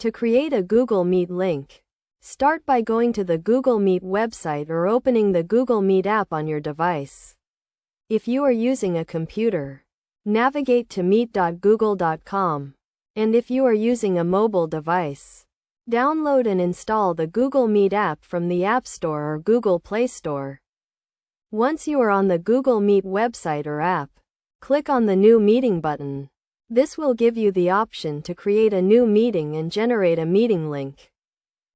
To create a Google Meet link, start by going to the Google Meet website or opening the Google Meet app on your device. If you are using a computer, navigate to meet.google.com. And if you are using a mobile device, download and install the Google Meet app from the App Store or Google Play Store. Once you are on the Google Meet website or app, click on the New Meeting button. This will give you the option to create a new meeting and generate a meeting link.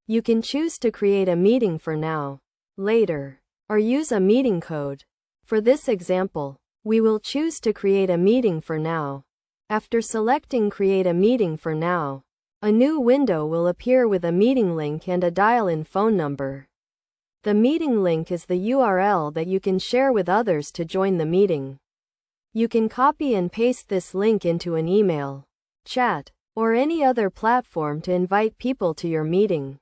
You can choose to create a meeting for now, later, or use a meeting code. For this example, we will choose to create a meeting for now. After selecting Create a Meeting for Now, a new window will appear with a meeting link and a dial-in phone number. The meeting link is the URL that you can share with others to join the meeting. You can copy and paste this link into an email, chat, or any other platform to invite people to your meeting.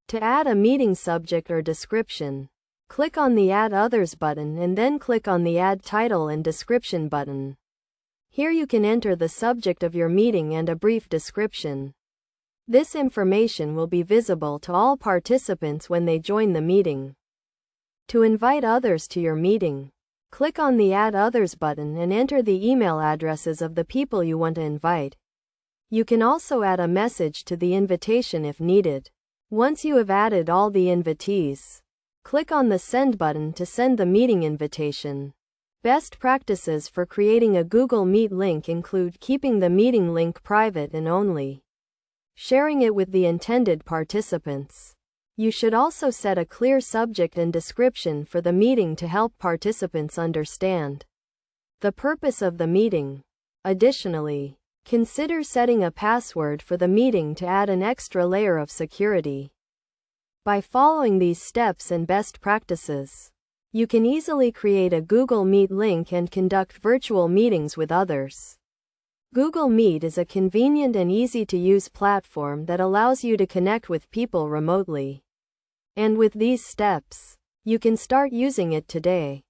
To add a meeting subject or description, click on the Add Others button and then click on the Add Title and Description button. Here you can enter the subject of your meeting and a brief description. This information will be visible to all participants when they join the meeting. To invite others to your meeting, click on the Add Others button and enter the email addresses of the people you want to invite. You can also add a message to the invitation if needed. Once you have added all the invitees, click on the Send button to send the meeting invitation. Best practices for creating a Google Meet link include keeping the meeting link private and only sharing it with the intended participants. You should also set a clear subject and description for the meeting to help participants understand the purpose of the meeting. Additionally, consider setting a password for the meeting to add an extra layer of security. By following these steps and best practices, you can easily create a Google Meet link and conduct virtual meetings with others. Google Meet is a convenient and easy-to-use platform that allows you to connect with people remotely. And with these steps, you can start using it today.